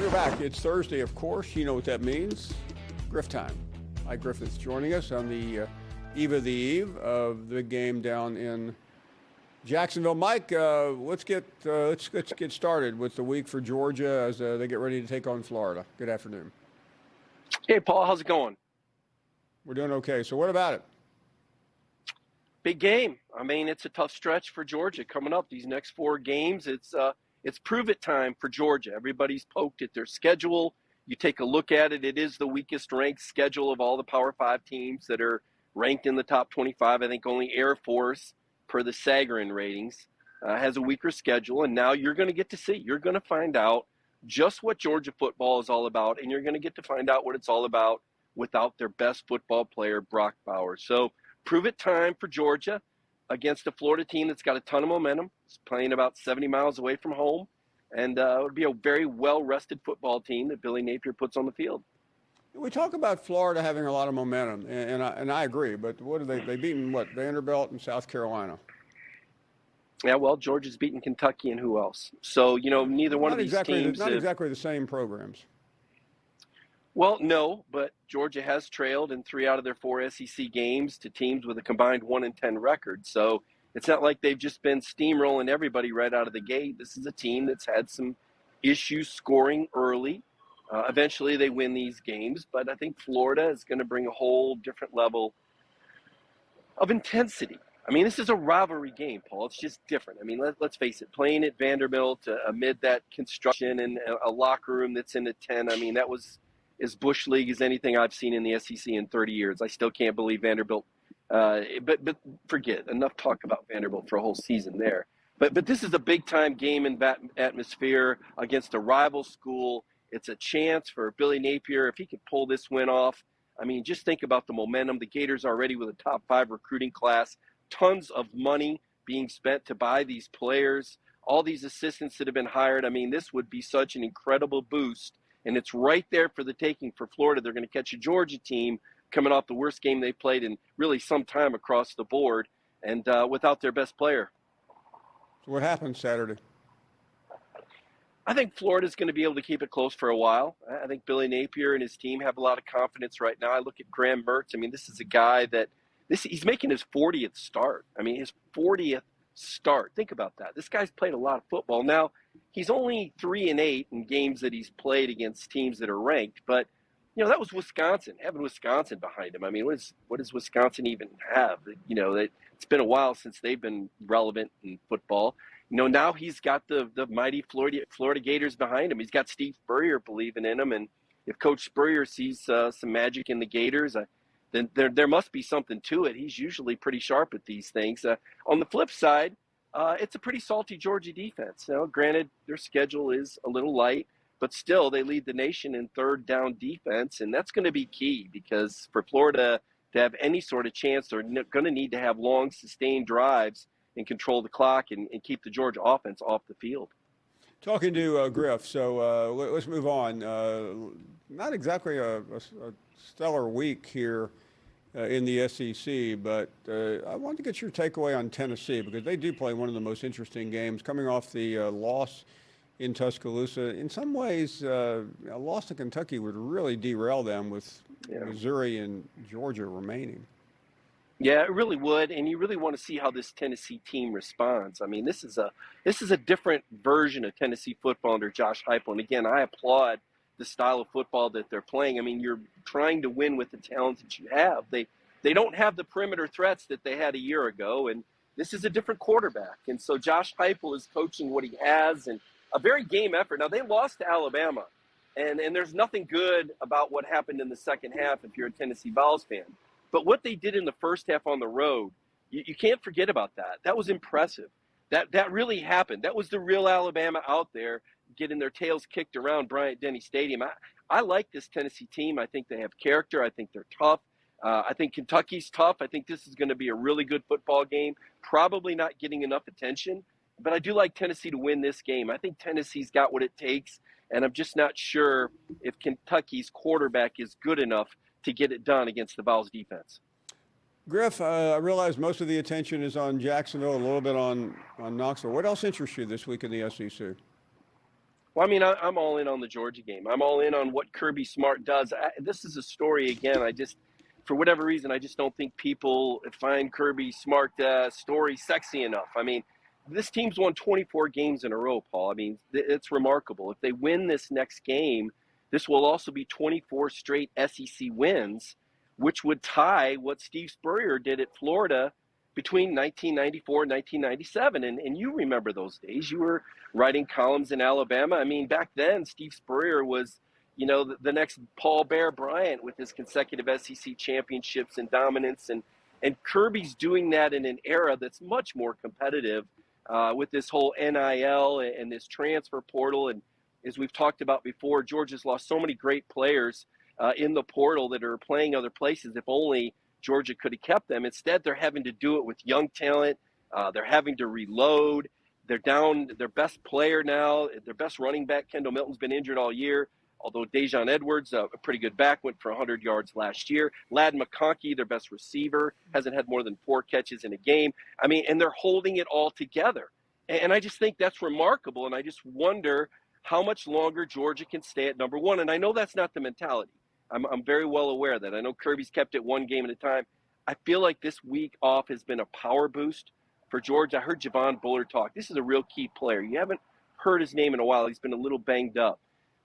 We're back. It's Thursday, of course. You know what that means. Griff time. Mike Griffith joining us on the eve of the game down in Jacksonville. Mike, let's get started with the week for Georgia as they get ready to take on Florida. Good afternoon. Hey, Paul, how's it going? We're doing okay. So what about it? Big game. I mean, it's a tough stretch for Georgia coming up. These next 4 games, it's prove-it time for Georgia. Everybody's poked at their schedule. You take a look at it, it is the weakest ranked schedule of all the Power 5 teams that are ranked in the top 25. I think only Air Force, per the Sagarin ratings, has a weaker schedule. And now you're going to get to see. You're going to find out just what Georgia football is all about, and you're going to get to find out what it's all about without their best football player, Brock Bowers. So prove-it time for Georgia against a Florida team that's got a ton of momentum. It's playing about 70 miles away from home. And it would be a very well-rested football team that Billy Napier puts on the field. We talk about Florida having a lot of momentum, and I agree. But what are they beaten? What, Vanderbilt and South Carolina? Yeah, well, Georgia's beaten Kentucky and who else? So neither one of these teams. Not exactly the same programs. Well, no, but Georgia has trailed in 3 out of their 4 SEC games to teams with a combined 1-10 record. So it's not like they've just been steamrolling everybody right out of the gate. This is a team that's had some issues scoring early. Eventually they win these games, but I think Florida is going to bring a whole different level of intensity. I mean, this is a rivalry game, Paul. It's just different. I mean, let's face it, playing at Vanderbilt amid that construction and a locker room that's in the 10, I mean, that was as Bush League as anything I've seen in the SEC in 30 years. I still can't believe Vanderbilt. But forget, enough talk about Vanderbilt for a whole season there. But this is a big-time game in that atmosphere against a rival school. It's a chance for Billy Napier, if he could pull this win off. I mean, just think about the momentum. The Gators already with a top 5 recruiting class, tons of money being spent to buy these players, all these assistants that have been hired. I mean, this would be such an incredible boost. And it's right there for the taking for Florida. They're going to catch a Georgia team coming off the worst game they played in really some time across the board, and without their best player. So what happens Saturday? I think Florida's going to be able to keep it close for a while. I think Billy Napier and his team have a lot of confidence right now. I look at Graham Mertz. I mean, this is a guy that he's making his 40th start. I mean, his 40th start. Think about that. This guy's played a lot of football. Now, he's only 3-8 in games that he's played against teams that are ranked, but that was Wisconsin, having Wisconsin behind him. I mean, what does Wisconsin even have? It's been a while since they've been relevant in football. Now he's got the mighty Florida Gators behind him. He's got Steve Spurrier believing in him, and if Coach Spurrier sees some magic in the Gators, then there must be something to it. He's usually pretty sharp at these things. On the flip side, it's a pretty salty Georgia defense. Granted, their schedule is a little light, but still, they lead the nation in third down defense, and that's going to be key because for Florida to have any sort of chance, they're going to need to have long, sustained drives and control the clock and keep the Georgia offense off the field. Talking to Griff, so let's move on. Not exactly a stellar week here in the SEC, but I wanted to get your takeaway on Tennessee because they do play one of the most interesting games coming off the loss in Tuscaloosa. In some ways, a loss to Kentucky would really derail them with Missouri and Georgia remaining. Yeah, it really would, and you really want to see how this Tennessee team responds. I mean, this is a different version of Tennessee football under Josh Heupel, and again, I applaud the style of football that they're playing. I mean, you're trying to win with the talent that you have. They don't have the perimeter threats that they had a year ago, and this is a different quarterback. And so Josh Heupel is coaching what he has, and a very game effort. Now, they lost to Alabama, and there's nothing good about what happened in the second half if you're a Tennessee Vols fan. But what they did in the first half on the road, you can't forget about that. That was impressive. That really happened. That was the real Alabama out there getting their tails kicked around Bryant-Denny Stadium. I like this Tennessee team. I think they have character. I think they're tough. I think Kentucky's tough. I think this is going to be a really good football game, probably not getting enough attention. But I do like Tennessee to win this game. I think Tennessee's got what it takes, and I'm just not sure if Kentucky's quarterback is good enough to get it done against the Vols defense. Griff, I realize most of the attention is on Jacksonville, a little bit on Knoxville. What else interests you this week in the SEC? Well, I mean, I'm all in on the Georgia game. I'm all in on what Kirby Smart does. This is a story again. For whatever reason, I just don't think people find Kirby Smart story sexy enough. I mean, this team's won 24 games in a row, Paul. I mean, it's remarkable. If they win this next game, this will also be 24 straight SEC wins, which would tie what Steve Spurrier did at Florida between 1994 and 1997. And you remember those days. You were writing columns in Alabama. I mean, back then, Steve Spurrier was, the next Paul Bear Bryant with his consecutive SEC championships and dominance. And Kirby's doing that in an era that's much more competitive with this whole NIL and this transfer portal. And as we've talked about before, Georgia's lost so many great players in the portal that are playing other places. If only Georgia could have kept them. Instead, they're having to do it with young talent. They're having to reload. They're down their best player now. Their best running back, Kendall Milton's been injured all year, although Dejon Edwards, a pretty good back, went for 100 yards last year. Ladd McConkey, their best receiver, hasn't had more than 4 catches in a game. I mean, and they're holding it all together. And I just think that's remarkable, and I just wonder how much longer Georgia can stay at number one. And I know that's not the mentality. I'm very well aware of that. I know Kirby's kept it one game at a time. I feel like this week off has been a power boost for Georgia. I heard Javon Bullard talk. This is a real key player. You haven't heard his name in a while. He's been a little banged up.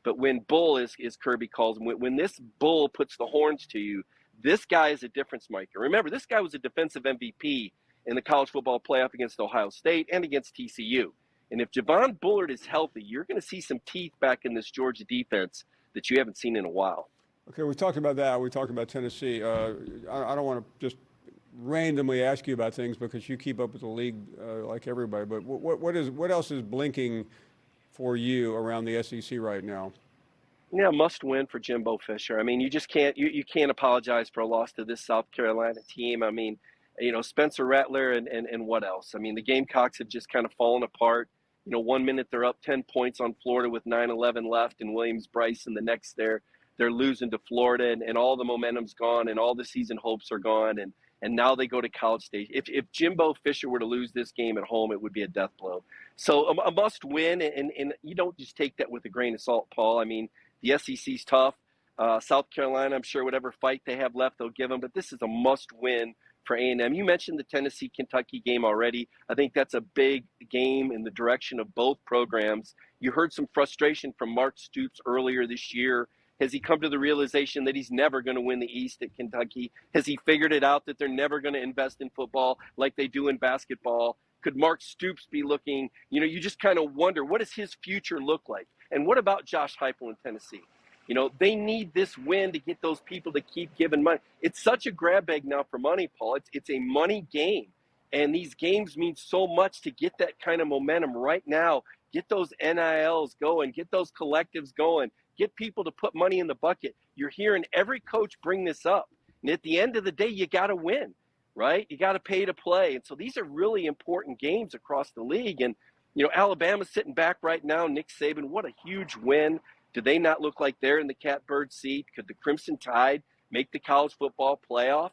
But when Bull, as Kirby calls him, when this Bull puts the horns to you, this guy is a difference maker. Remember, this guy was a defensive MVP in the college football playoff against Ohio State and against TCU. And if Javon Bullard is healthy, you're going to see some teeth back in this Georgia defense that you haven't seen in a while. Okay, we talked about that. We talked about Tennessee. I don't want to just randomly ask you about things because you keep up with the league like everybody. But what else is blinking for you around the SEC right now? Yeah, must win for Jimbo Fisher. I mean, you just can't you can't apologize for a loss to this South Carolina team. I mean, Spencer Rattler and what else? I mean, the Gamecocks have just kind of fallen apart. 1 minute they're up 10 points on Florida with 9:11 left in Williams-Brice, and the next they're losing to Florida, and all the momentum's gone, and all the season hopes are gone, and now they go to College Station. If Jimbo Fisher were to lose this game at home, it would be a death blow. So a must win, and you don't just take that with a grain of salt, Paul. I mean, the SEC's tough. South Carolina, I'm sure whatever fight they have left, they'll give them, but this is a must win for A&M. You mentioned the Tennessee-Kentucky game already. I think that's a big game in the direction of both programs. You heard some frustration from Mark Stoops earlier this year. Has he come to the realization that he's never going to win the East at Kentucky? Has he figured it out that they're never going to invest in football like they do in basketball? Could Mark Stoops be looking, you just kind of wonder, what does his future look like? And what about Josh Heupel in Tennessee? They need this win to get those people to keep giving money. It's such a grab bag now for money, Paul. It's a money game. And these games mean so much to get that kind of momentum right now. Get those NILs going. Get those collectives going. Get people to put money in the bucket. You're hearing every coach bring this up. And at the end of the day, you got to win, right? You got to pay to play. And so these are really important games across the league. And, Alabama's sitting back right now. Nick Saban, what a huge win. Do they not look like they're in the catbird seat? Could the Crimson Tide make the college football playoff?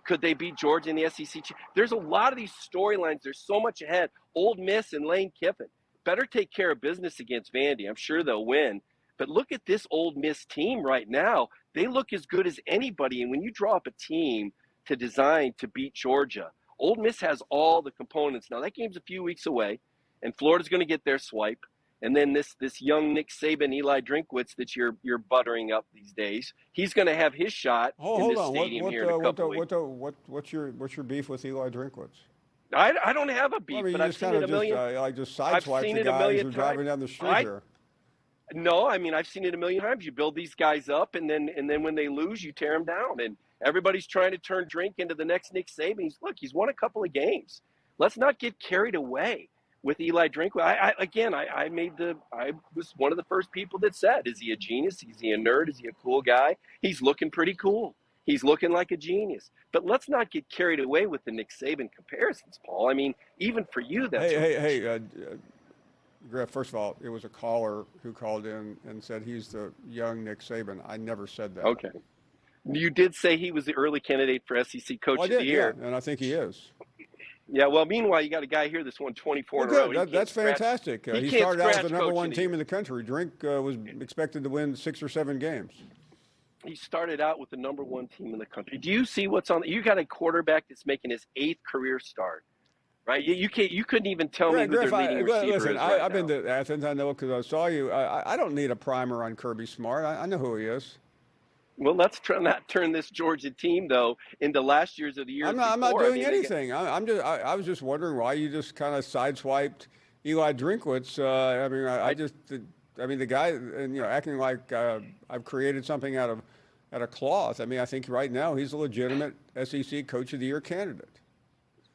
Could they beat Georgia in the SEC? There's a lot of these storylines. There's so much ahead. Ole Miss and Lane Kiffin better take care of business against Vandy. I'm sure they'll win. But look at this Ole Miss team right now. They look as good as anybody. And when you draw up a team to design to beat Georgia, Ole Miss has all the components. Now, that game's a few weeks away, and Florida's going to get their swipe. And then this young Nick Saban, Eli Drinkwitz that you're buttering up these days, he's going to have his shot in this stadium here in a couple weeks. What's your beef with Eli Drinkwitz? I don't have a beef, but I've seen it a million. I just sideswiped the guys who are driving down the street here. No, I mean, I've seen it a million times. You build these guys up, and then when they lose, you tear them down. And everybody's trying to turn Drink into the next Nick Saban. He's won a couple of games. Let's not get carried away with Eli Drinkwitz. I was one of the first people that said, is he a genius? Is he a nerd? Is he a cool guy? He's looking pretty cool. He's looking like a genius. But let's not get carried away with the Nick Saban comparisons, Paul. I mean, even for you, that's Griff, first of all, it was a caller who called in and said he's the young Nick Saban. I never said that. Okay. You did say he was the early candidate for SEC Coach of the Year. Yeah, and I think he is. Yeah, well, meanwhile, you got a guy here that's won 24 Well, in a row. good. That's fantastic. He He can't started out with scratch the number one coaching. team in the country. Drink was expected to win 6 or 7 games. He started out with the number one team in the country. Do you see what's on? You got a quarterback that's making his 8th career start, right? You can't. You couldn't even tell me who their leading receiver listen, is right I've now. been to Athens. I know because I saw you. I don't need a primer on Kirby Smart. I know who he is. Well, let's not turn this Georgia team though into last year's or the years I'm not before. I doing mean, anything. I was just wondering why you just kind of sideswiped Eli Drinkwitz. I mean, the guy, and acting like I've created something out of cloth. I mean, I think right now he's a legitimate SEC Coach of the Year candidate.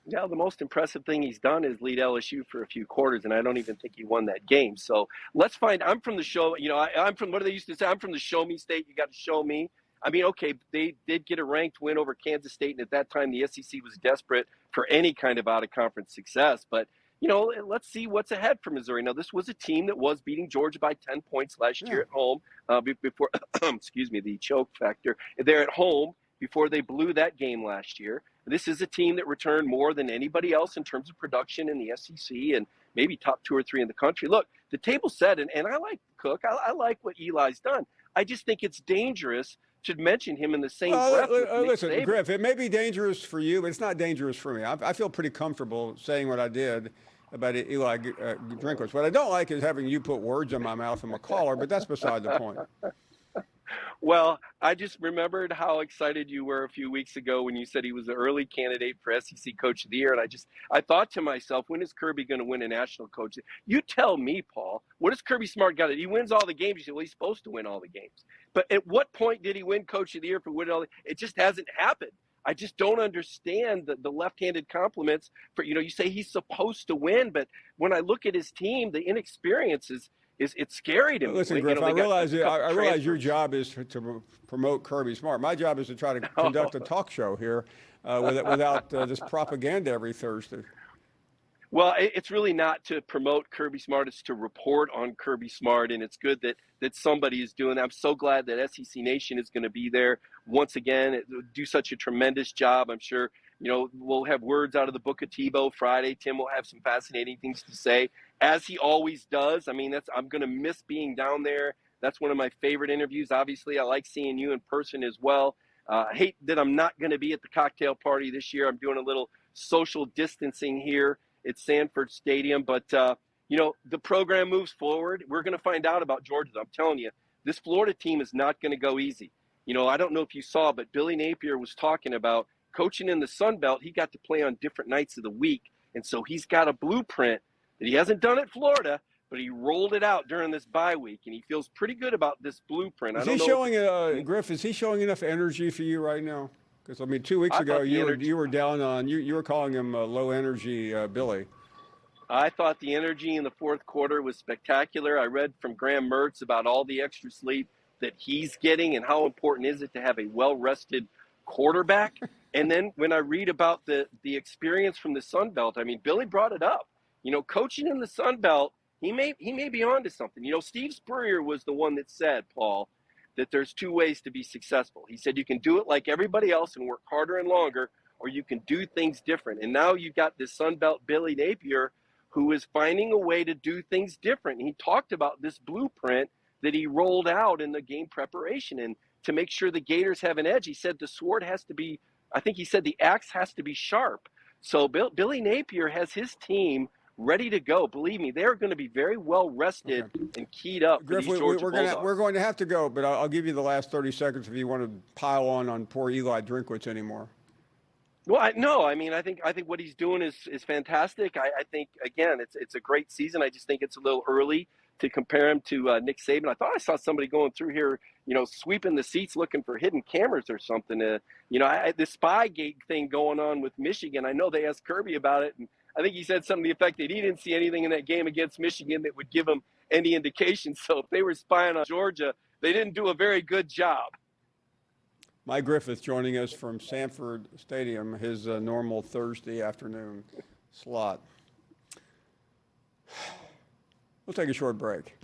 yeah, the most impressive thing he's done is lead LSU for a few quarters, and I don't even think he won that game. So let's find. I'm from the show. I'm from what do they used to say? I'm from the show me state. You got to show me. I mean, okay, they did get a ranked win over Kansas State, and at that time the SEC was desperate for any kind of out-of-conference success. But let's see what's ahead for Missouri. Now, this was a team that was beating Georgia by 10 points last year at home before, excuse me, the choke factor. They're at home before they blew that game last year. This is a team that returned more than anybody else in terms of production in the SEC and maybe top 2 or 3 in the country. Look, the table's set, and I like Cook. I like what Eli's done. I just think it's dangerous to mention him in the same breath with Nick listen, Saban. Griff, it may be dangerous for you, but it's not dangerous for me. I feel pretty comfortable saying what I did about Eli Drinkwitz. What I don't like is having you put words in my mouth from a caller, but that's beside the point. Well, I just remembered how excited you were a few weeks ago when you said he was the early candidate for SEC Coach of the Year. And I thought to myself, when is Kirby going to win a national coach? You tell me, Paul, what does Kirby Smart got? He wins all the games. You say, well, he's supposed to win all the games. But at what point did he win Coach of the Year for winning all the It just hasn't happened. I just don't understand the left-handed compliments for, you say he's supposed to win. But when I look at his team, the inexperience is it's scary to me. Listen, Griff, I realize your job is to promote Kirby Smart. My job is to try to conduct a talk show here without this propaganda every Thursday. Well, it's really not to promote Kirby Smart. It's to report on Kirby Smart, and it's good that somebody is doing that. I'm so glad that SEC Nation is going to be there once again, do such a tremendous job. I'm sure, we'll have words out of the book of Tebow Friday. Tim will have some fascinating things to say, as he always does. I mean, I'm going to miss being down there. That's one of my favorite interviews. Obviously, I like seeing you in person as well. I hate that I'm not going to be at the cocktail party this year. I'm doing a little social distancing here at Sanford Stadium. But, the program moves forward. We're going to find out about Georgia. I'm telling you, this Florida team is not going to go easy. I don't know if you saw, but Billy Napier was talking about coaching in the Sun Belt. He got to play on different nights of the week. And so he's got a blueprint that he hasn't done at Florida, but he rolled it out during this bye week, and he feels pretty good about this blueprint. Griff, is he showing enough energy for you right now? Because, 2 weeks ago, you were down on, you were calling him low energy Billy. I thought the energy in the fourth quarter was spectacular. I read from Graham Mertz about all the extra sleep that he's getting and how important is it to have a well-rested quarterback. And then when I read about the experience from the Sun Belt, Billy brought it up. Coaching in the Sun Belt, he may be onto something. Steve Spurrier was the one that said, Paul, that there's 2 ways to be successful. He said you can do it like everybody else and work harder and longer, or you can do things different. And now you've got this Sun Belt Billy Napier who is finding a way to do things different. And he talked about this blueprint that he rolled out in the game preparation. And to make sure the Gators have an edge, he said the sword has to be, I think he said the axe has to be sharp. So Billy Napier has his team ready to go. Believe me, they're going to be very well rested and keyed up. Griff, we're going to have to go, but I'll give you the last 30 seconds if you want to pile on poor Eli Drinkwitz anymore. Well, I think what he's doing is fantastic. I think, again, it's a great season. I just think it's a little early to compare him to Nick Saban. I thought I saw somebody going through here, sweeping the seats looking for hidden cameras or something. The Spygate thing going on with Michigan. I know they asked Kirby about it, and I think he said something to the effect that he didn't see anything in that game against Michigan that would give him any indication. So if they were spying on Georgia, they didn't do a very good job. Mike Griffith joining us from Sanford Stadium, his normal Thursday afternoon slot. We'll take a short break.